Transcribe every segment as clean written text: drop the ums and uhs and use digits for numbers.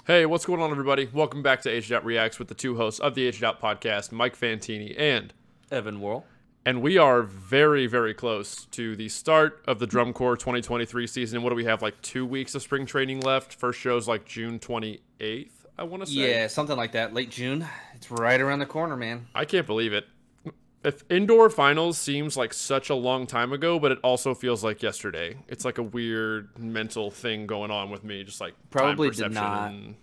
Hey, what's going on, everybody? Welcome back to Aged Out Reacts with the two hosts of the Aged Out podcast, Mike Fantini and Evan Worrell. And we are very, very close to the start of the Drum Corps 2023 season. What do we have, like 2 weeks of spring training left? First show's like June 28th, I want to say. Yeah, something like that. Late June. It's right around the corner, man. I can't believe it. If indoor finals seems like such a long time ago, but it also feels like yesterday. It's like a weird mental thing going on with me, just like Probably time perception.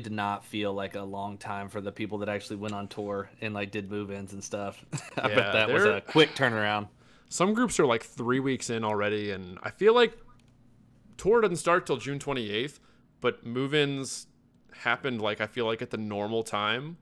did not feel like a long time for the people that actually went on tour and like did move-ins and stuff. I bet that was a quick turnaround. Some groups are like 3 weeks in already, and I feel like tour doesn't start till June 28th, but move-ins happened like I feel like at the normal time.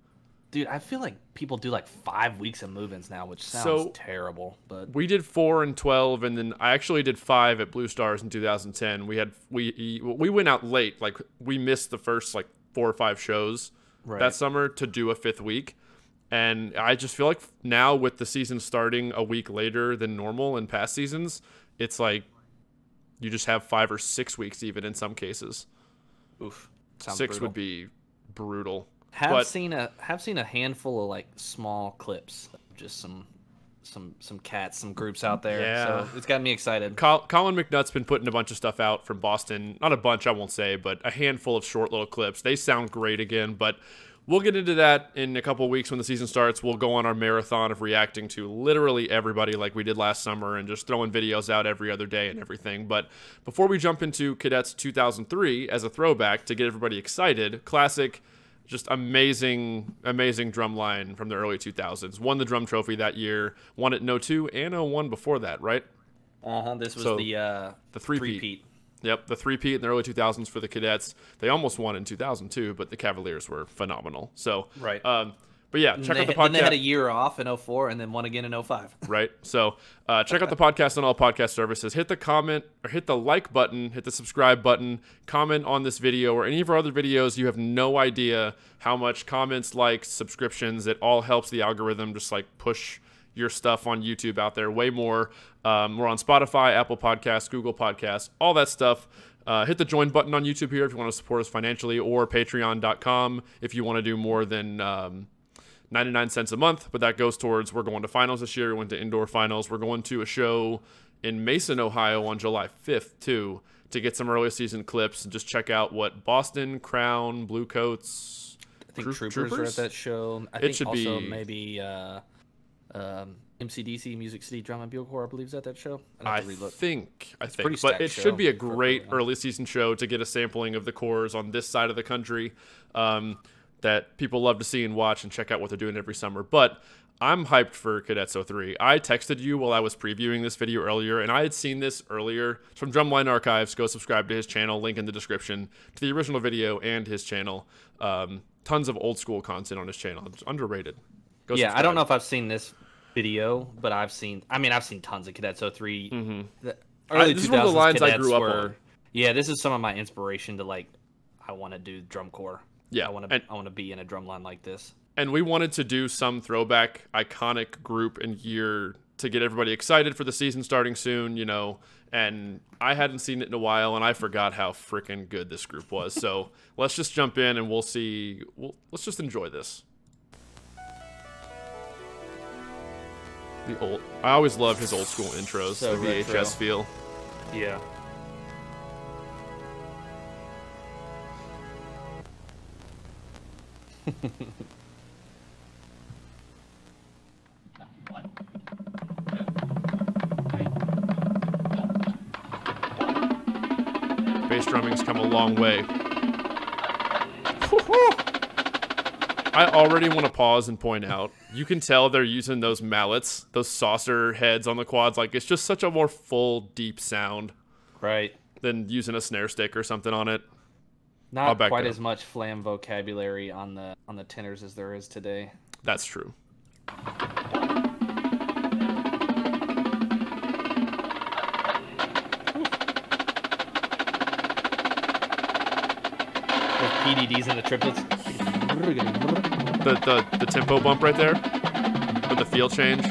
Dude, I feel like people do like 5 weeks of move-ins now, which sounds terrible. But we did 4 and 12, and then I actually did 5 at Blue Stars in 2010. We went out late, like we missed the first like 4 or 5 shows that summer to do a 5th week, and I just feel like now with the season starting a week later than normal in past seasons, it's like you just have 5 or 6 weeks even in some cases. Oof, sounds 6 brutal. would be brutal. Have seen a handful of like small clips, just some cats, some groups out there. Yeah. So it's got me excited. Colin McNutt's been putting a bunch of stuff out from Boston. Not a bunch, I won't say, but a handful of short little clips. They sound great again, but we'll get into that in a couple of weeks when the season starts. We'll go on our marathon of reacting to literally everybody like we did last summer and just throwing videos out every other day and everything. But before we jump into Cadets 2003 as a throwback to get everybody excited, classic, just amazing drum line from the early 2000s. Won the drum trophy that year. Won it in 02 and 01 before that, right? This was the three-peat. Yep, the three-peat in the early 2000s for the Cadets. They almost won in 2002, but the Cavaliers were phenomenal. So, but yeah, check out the podcast. Then they had a year off in 04 and then won again in 05. Right. So check out the podcast on all podcast services. Hit the comment or hit the like button, hit the subscribe button, comment on this video or any of our other videos. You have no idea how much comments, likes, subscriptions, it all helps the algorithm just like push your stuff on YouTube out there way more. We're on Spotify, Apple Podcasts, Google Podcasts, all that stuff. Hit the join button on YouTube here if you want to support us financially, or patreon.com if you want to do more than 99 cents a month, but that goes towards, we're going to finals this year. We went to indoor finals. We're going to a show in Mason, Ohio on July 5th too, to get some early season clips and just check out what Boston, Crown, Blue Coats, I think Troopers are at that show. I think also maybe MCDC, Music City Drum and Bugle Corps, I believe, is at that show. I think. But it should be a great early season show to get a sampling of the corps on this side of the country. That people love to see and watch and check out what they're doing every summer. But I'm hyped for Cadets 03. I texted you while I was previewing this video earlier, and I had seen this earlier. It's from Drumline Archives. Go subscribe to his channel, link in the description, to the original video and his channel. Tons of old school content on his channel. It's underrated. Go subscribe. I don't know if I've seen this video, but I've seen tons of Cadets 03. The early 2000s this is one of the lines I grew up on. Yeah, this is some of my inspiration to like, I want to do drum corps. Yeah, I want to be in a drum line like this. And we wanted to do some throwback, iconic group and year to get everybody excited for the season starting soon, you know. And I hadn't seen it in a while, and I forgot how freaking good this group was. So let's just jump in, and we'll see. Let's just enjoy this. I always love his old school intros, So the VHS retro. feel. Yeah. Bass drumming's come a long way. I already want to pause and point out, you can tell they're using those mallets, those saucer heads on the quads. Like, it's just such a more full, deep sound. Right. Than using a snare stick or something on it. Not quite as much flam vocabulary on the tenors as there is today. That's true. With PDDs and the triplets. The tempo bump right there with the feel change.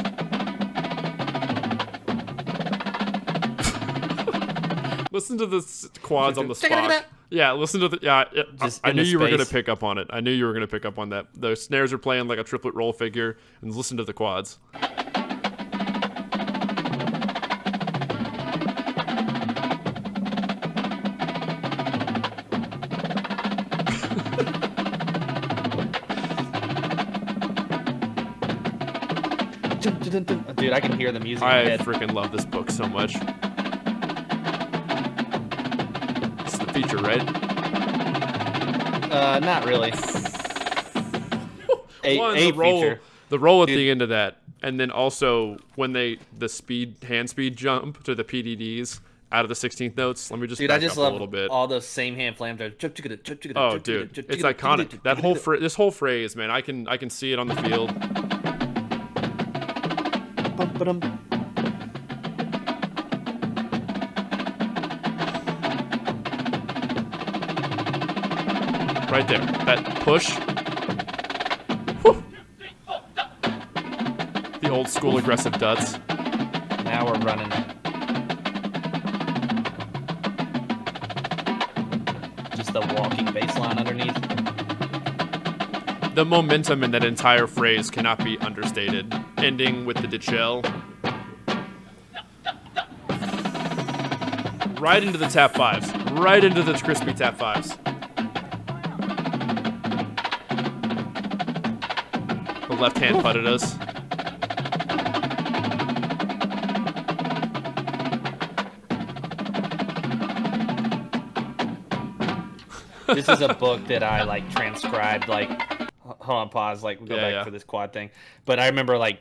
Listen to the quads on the spot. Yeah, listen to the I knew you were gonna space. pick up on it. I knew you were gonna pick up on that. The snares are playing like a triplet roll figure, and listen to the quads. Dude, I can hear the music in my I head. freaking love this book so much. It's the feature, right? Not really. The roll at the end of that, and then also when the hand speed jump to the PDDs out of the 16th notes. Let me just back up a little bit. All those same hand flams. Oh, dude, it's iconic. That whole this whole phrase, man. I can see it on the field. Right there, that push. Whew. The old school aggressive duds. Now we're running. Just the walking bass line underneath. The momentum in that entire phrase cannot be understated. Ending with the ditchell. Right into the tap fives. Right into the crispy tap fives. The left hand putted us. This is a book that I like transcribed. Like, hold on, pause. Like, go back for this quad thing. But I remember like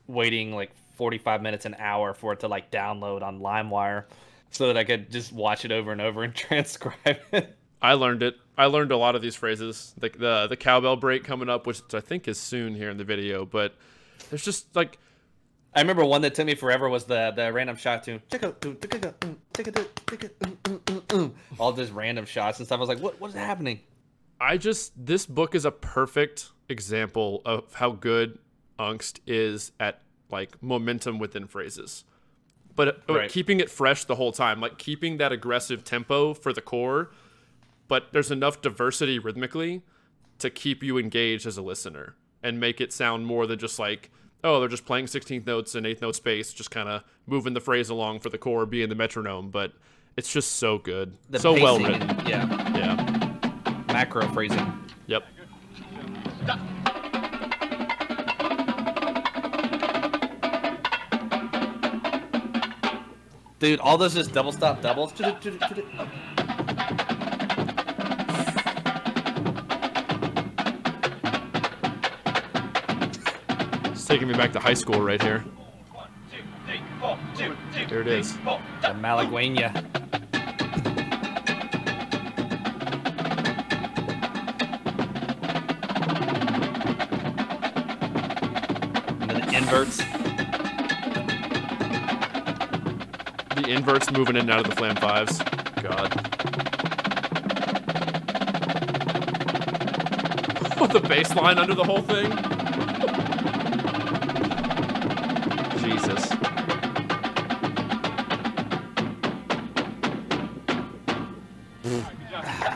waiting like 45 minutes, an hour for it to like download on LimeWire, so that I could just watch it over and over and transcribe it. I learned it. I learned a lot of these phrases. The cowbell break coming up, which I think is soon here in the video, but there's just like... I remember one that took me forever was the random shot tune. All just random shots and stuff. I was like, what is happening? This book is a perfect example of how good Angst is at like momentum within phrases. But keeping it fresh the whole time, like keeping that aggressive tempo for the core, but there's enough diversity rhythmically to keep you engaged as a listener and make it sound more than just like, oh, they're just playing 16th notes and 8th note space, just kind of moving the phrase along for the core, being the metronome. But it's just so good. So well written. Yeah. Macro phrasing. Yep. Dude, all those just double stop doubles. It's taking me back to high school right here. There it is. The Malagueña. And then the inverts. The inverts moving in and out of the flam fives. God. Oh, the bass line under the whole thing. Jesus.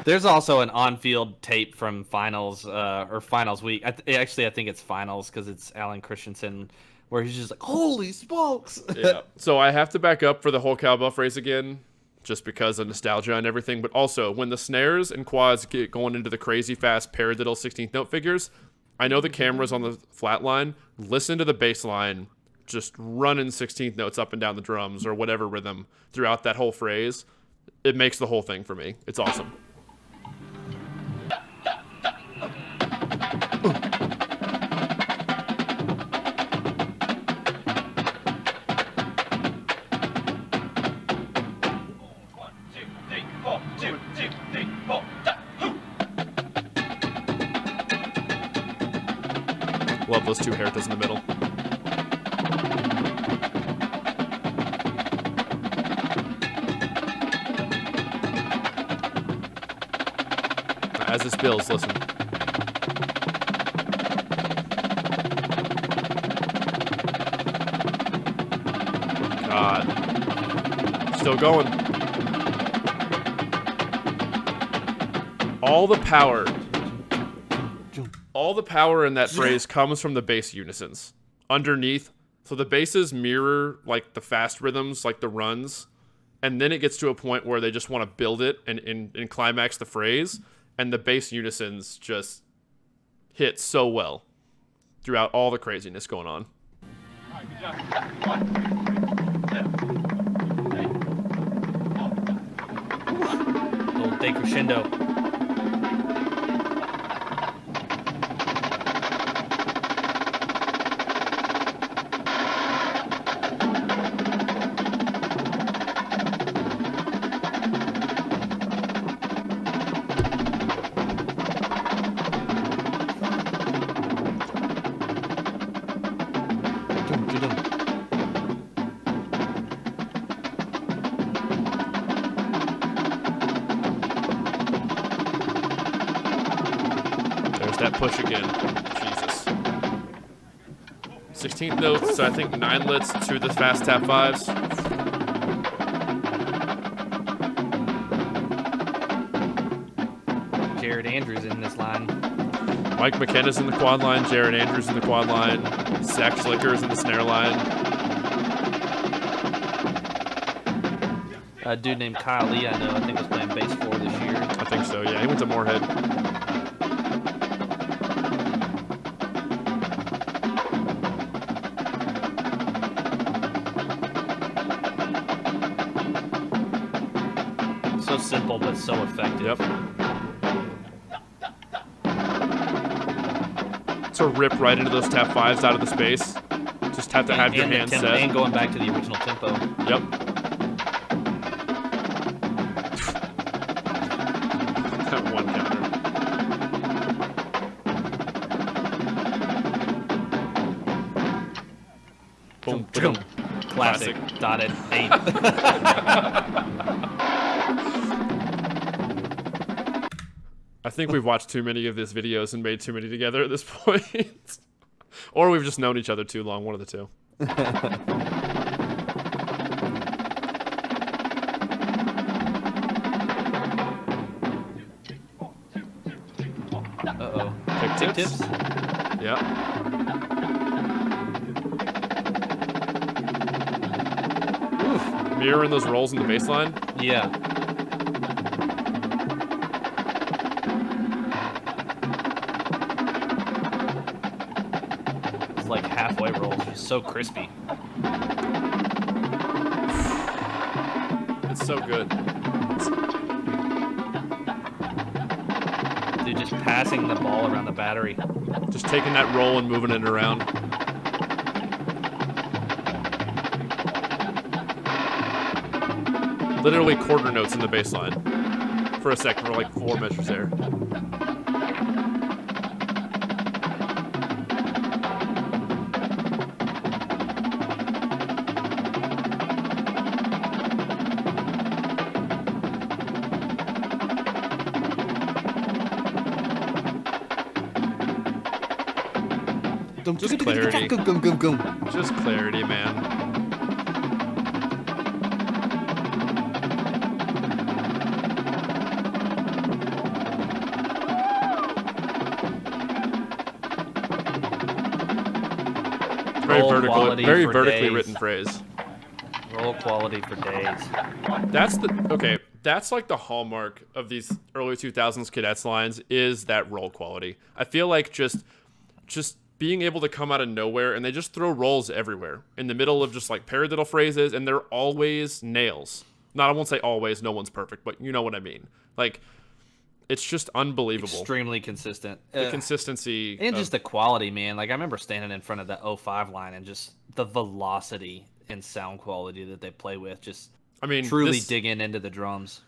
There's also an on-field tape from finals or finals week. I think it's finals because it's Alan Christensen, where he's just like, "Holy smokes!" Yeah. So I have to back up for the whole cowbell phrase again, just because of nostalgia and everything. But also, when the snares and quads get going into the crazy fast paradiddle 16th note figures, I know the camera's on the flat line. Listen to the bass line just running 16th notes up and down the drums or whatever rhythm throughout that whole phrase. It makes the whole thing for me. It's awesome. Love those two haircuts in the middle. As this builds, listen. God. Still going. All the power in that phrase comes from the bass unisons underneath. So the basses mirror like the fast rhythms, like the runs, and then it gets to a point where they just want to build it and climax the phrase, and the bass unisons just hit so well throughout all the craziness going on. All right, good job. 1, 2. Little decrescendo. That push again. Jesus. 16th notes, so I think 9-lets, 2 of the fast tap 5s. Jared Andrews in this line. Mike McKenna's in the quad line, Jared Andrews in the quad line, Zach Schlicker's in the snare line. A dude named Kyle Lee, I know, I think was playing bass 4 this year. I think so, yeah. He went to Moorhead. So simple, but so effective. Yep. To rip right into those tap 5s out of the space. Just have to have your hands set. And going back to the original tempo. Yep. That one counter. Boom, boom. Classic. Dotted 8. I think we've watched too many of these videos and made too many together at this point. Or we've just known each other too long, one of the two. Uh-oh. Pick tips? Yeah. Oof. Mirroring those rolls in the bass line? Yeah. Like halfway rolls, just so crispy. It's so good. Dude, just passing the ball around the battery. Just taking that roll and moving it around. Literally quarter notes in the bass line. For a second, for like 4 measures there. Just clarity. Just clarity, man. Very vertically written phrase. Roll quality for days. That's like the hallmark of these early 2000s Cadets lines is that roll quality. I feel like just being able to come out of nowhere, and they just throw rolls everywhere in the middle of just like paradiddle phrases, and they're always nails. I won't say always, no one's perfect, but you know what I mean. Like, it's just unbelievable. Extremely consistent. The consistency. And just the quality, man. Like, I remember standing in front of that 05 line and just the velocity and sound quality that they play with. Just, truly digging into the drums.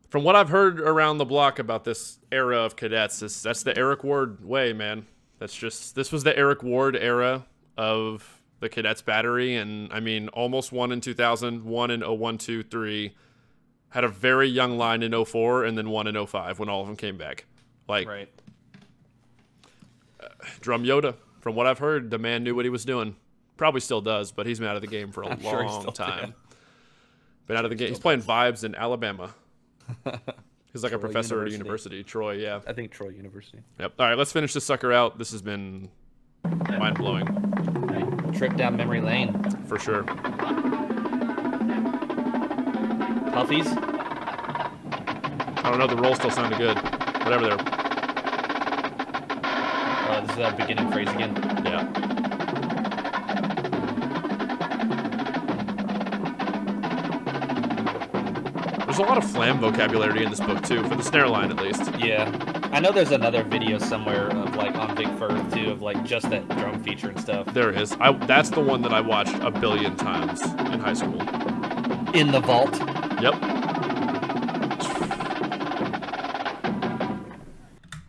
From what I've heard around the block about this era of Cadets, that's the Eric Ward way, man. This was the Eric Ward era of the Cadets battery, and almost won in 2000, won in 01, 2, 3, had a very young line in 04, and then won in 05 when all of them came back. Like, right. Drum Yoda, from what I've heard, the man knew what he was doing. Probably still does, but he's been out of the game for a long time. Been out of the game. He's playing vibes in Alabama. He's like a professor at a university. Troy, yeah. I think Troy University. Yep. All right, let's finish this sucker out. This has been mind-blowing. Trip down memory lane. For sure. Puffies? I don't know, the roll still sounded good. Whatever they're... Oh, this is that beginning phrase again. Yeah. There's a lot of flam vocabulary in this book, too, for the snare line, at least. Yeah. I know there's another video somewhere of, like, on Big Firth, too, of, like, just that drum feature and stuff. There is. That's the one that I watched a billion times in high school. In the vault. Yep.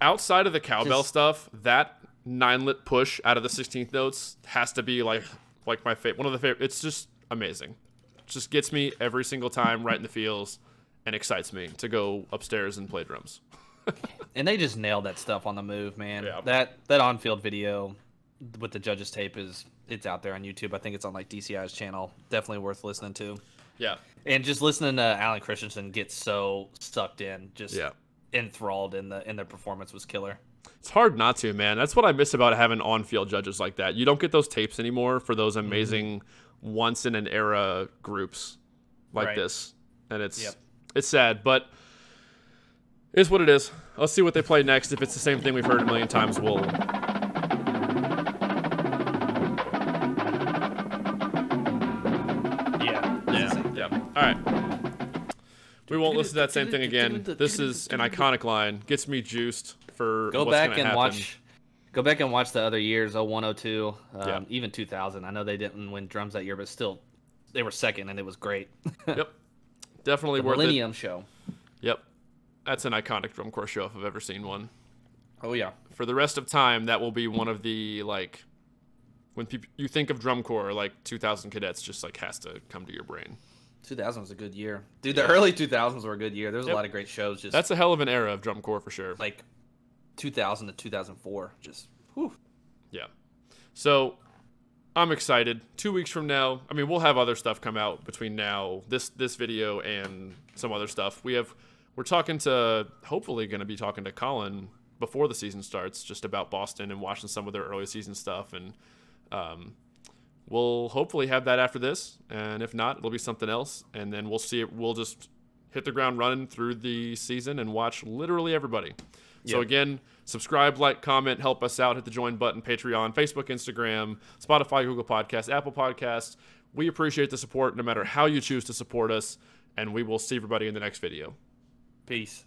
Outside of the cowbell stuff, that 9-lit push out of the 16th notes has to be, like my favorite. One of the favorite. It's just amazing. It just gets me every single time right in the feels and excites me to go upstairs and play drums. And they just nailed that stuff on the move, man. Yeah. That on-field video with the judges tape it's out there on YouTube. I think it's on like DCI's channel. Definitely worth listening to. Yeah. And just listening to Alan Christensen get so sucked in, just enthralled in the performance was killer. It's hard not to, man. That's what I miss about having on-field judges like that. You don't get those tapes anymore for those amazing once-in-an-era groups like this. And it's sad, but it's what it is. Let's see what they play next. If it's the same thing we've heard a million times, we'll... Yeah. All right. We won't listen to that same thing again. This is an iconic line. Gets me juiced for Go what's back gonna and happen. Go back and watch the other years, 01, 02, even 2000. I know they didn't win drums that year, but still, they were second, and it was great. Yep. Definitely the worth Millennium it. Show. Yep. That's an iconic drum corps show if I've ever seen one. Oh, yeah. For the rest of time, that will be one of the, like, when you think of drum corps, like 2000 Cadets just, like, has to come to your brain. 2000 was a good year. Dude, the early 2000s were a good year. There was a lot of great shows. That's a hell of an era of drum corps for sure. Like 2000 to 2004. Just, whew. Yeah. So I'm excited. 2 weeks from now, I mean, we'll have other stuff come out between now, this video, and some other stuff. We're hopefully going to be talking to Colin before the season starts, just about Boston and watching some of their early season stuff. And we'll hopefully have that after this. And if not, it'll be something else. And then we'll see it. We'll just hit the ground running through the season and watch literally everybody. So again, subscribe, like, comment, help us out. Hit the join button, Patreon, Facebook, Instagram, Spotify, Google Podcasts, Apple Podcasts. We appreciate the support no matter how you choose to support us. And we will see everybody in the next video. Peace.